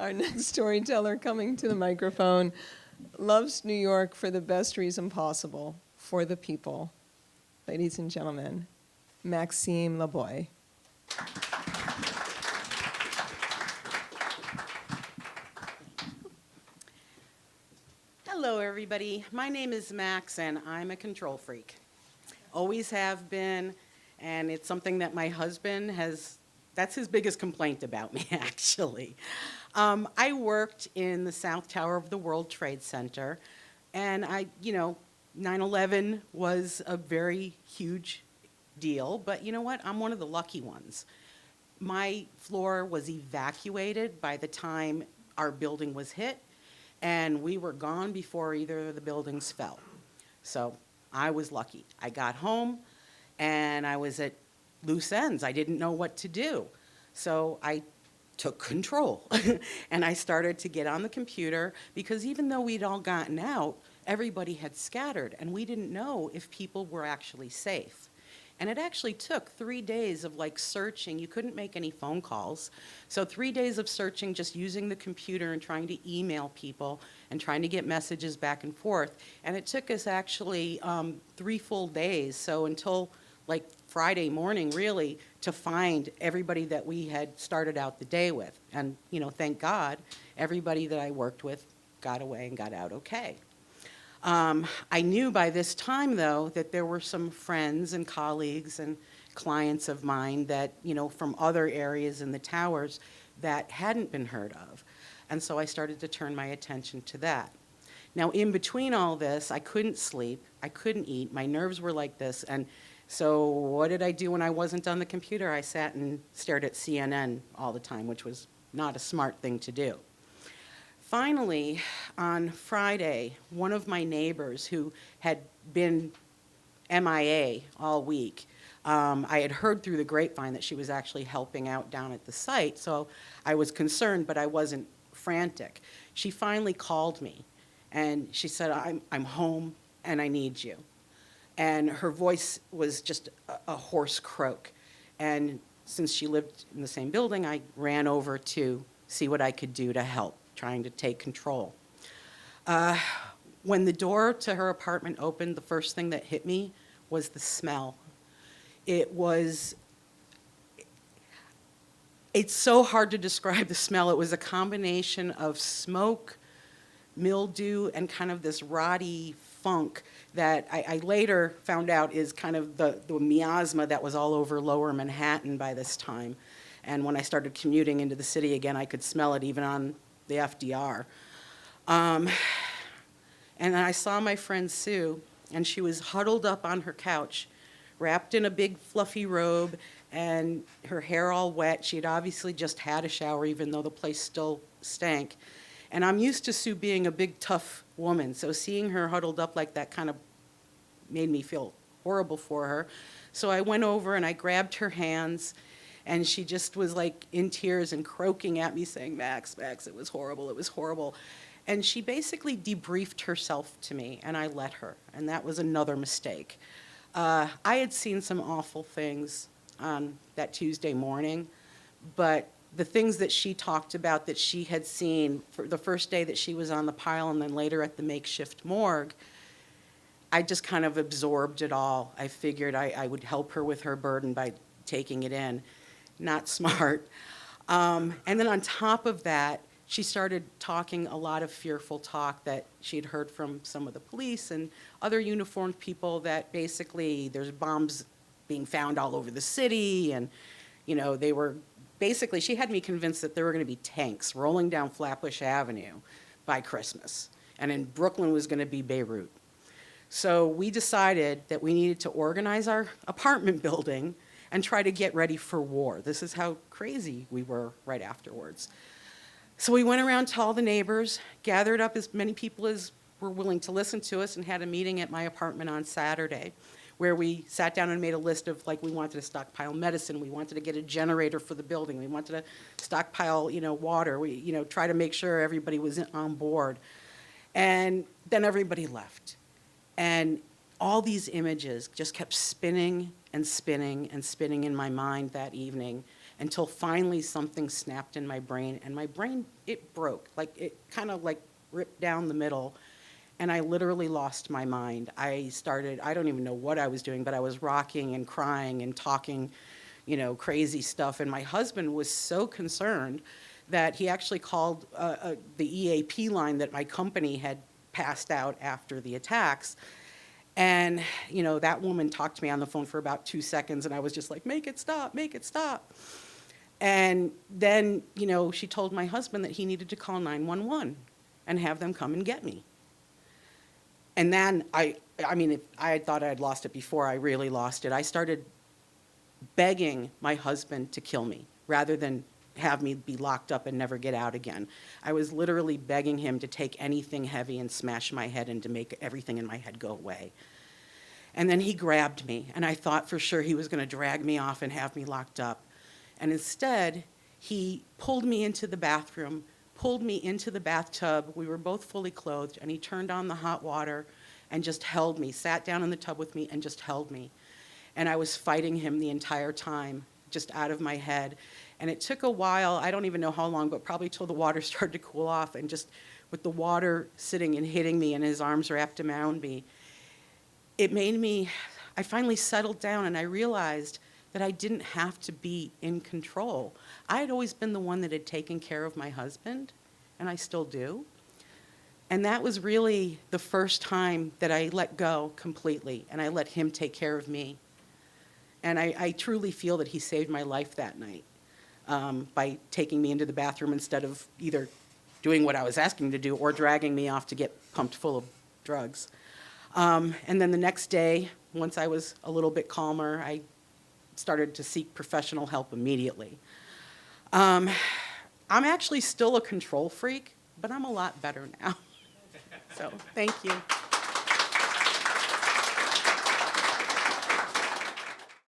Our next storyteller coming to the microphone loves New York for the best reason possible, for the people. Ladies and gentlemen, Maxime Laboy. Hello, everybody. My name is Max, and I'm a control freak. Always have been, and it's something that my husband has, that's his biggest complaint about me, actually. I worked in the South Tower of the World Trade Center, and 9/11 was a very huge deal, but you know what? I'm one of the lucky ones. My floor was evacuated by the time our building was hit, and we were gone before either of the buildings fell. So I was lucky. I got home, and I was at loose ends. I didn't know what to do. So I took control, and I started to get on the computer, because even though we'd all gotten out, everybody had scattered, and we didn't know if people were actually safe. And it actually took 3 days of searching. You couldn't make any phone calls. So 3 days of searching, just using the computer and trying to email people and trying to get messages back and forth. And it took us actually 3 full days. So until Friday morning, really, to find everybody that we had started out the day with. And, thank God, everybody that I worked with got away and got out okay. I knew by this time, though, that there were some friends and colleagues and clients of mine that, from other areas in the towers that hadn't been heard of. And so I started to turn my attention to that. Now, in between all this, I couldn't sleep, I couldn't eat, my nerves were like this, and so what did I do when I wasn't on the computer? I sat and stared at CNN all the time, which was not a smart thing to do. Finally, on Friday, one of my neighbors who had been MIA all week, I had heard through the grapevine that she was actually helping out down at the site, so I was concerned, but I wasn't frantic. She finally called me, and she said, I'm home, and I need you. And her voice was just a hoarse croak. And since she lived in the same building, I ran over to see what I could do to help, trying to take control. When the door to her apartment opened, the first thing that hit me was the smell. It's so hard to describe the smell. It was a combination of smoke, mildew, and kind of this rotty funk that I later found out is kind of the miasma that was all over Lower Manhattan by this time. And when I started commuting into the city again, I could smell it even on the FDR. And I saw my friend Sue, and she was huddled up on her couch, wrapped in a big fluffy robe, and her hair all wet. She had obviously just had a shower, even though the place still stank. And I'm used to Sue being a big, tough woman, so seeing her huddled up like that kind of made me feel horrible for her. So I went over and I grabbed her hands, and she just was in tears and croaking at me, saying, Max, it was horrible, it was horrible. And she basically debriefed herself to me, and I let her, and that was another mistake. I had seen some awful things on that Tuesday morning, but the things that she talked about that she had seen for the first day that she was on the pile and then later at the makeshift morgue, I just kind of absorbed it all. I figured I would help her with her burden by taking it in. Not smart. And then on top of that, she started talking a lot of fearful talk that she'd heard from some of the police and other uniformed people, that basically there's bombs being found all over the city, and they were basically, she had me convinced that there were going to be tanks rolling down Flatbush Avenue by Christmas, and in Brooklyn was going to be Beirut. So we decided that we needed to organize our apartment building and try to get ready for war. This is how crazy we were right afterwards. So we went around to all the neighbors, gathered up as many people as were willing to listen to us, and had a meeting at my apartment on Saturday, where we sat down and made a list of, we wanted to stockpile medicine, we wanted to get a generator for the building, we wanted to stockpile, water, we, try to make sure everybody was on board. And then everybody left. And all these images just kept spinning and spinning and spinning in my mind that evening until finally something snapped in my brain, and my brain, it broke. Like, it kind of like ripped down the middle, and I literally lost my mind. I don't even know what I was doing, but I was rocking and crying and talking, crazy stuff. And my husband was so concerned that he actually called the EAP line that my company had passed out after the attacks. And, that woman talked to me on the phone for about 2 seconds, and I was just like, make it stop, make it stop. And then, she told my husband that he needed to call 911 and have them come and get me. And then I mean, if I had thought I had lost it before, I really lost it. I started begging my husband to kill me rather than have me be locked up and never get out again. I was literally begging him to take anything heavy and smash my head and to make everything in my head go away. And then he grabbed me, and I thought for sure he was going to drag me off and have me locked up. And instead, he pulled me into the bathroom, pulled me into the bathtub. We were both fully clothed, and he turned on the hot water and just held me, sat down in the tub with me and just held me. And I was fighting him the entire time, just out of my head. And it took a while, I don't even know how long, but probably till the water started to cool off, and just with the water sitting and hitting me and his arms wrapped around me, I finally settled down, and I realized that I didn't have to be in control. I had always been the one that had taken care of my husband, and I still do. And that was really the first time that I let go completely, and I let him take care of me. And I truly feel that he saved my life that night by taking me into the bathroom instead of either doing what I was asking him to do or dragging me off to get pumped full of drugs. And then the next day, once I was a little bit calmer, I started to seek professional help immediately. I'm actually still a control freak, but I'm a lot better now. So, thank you.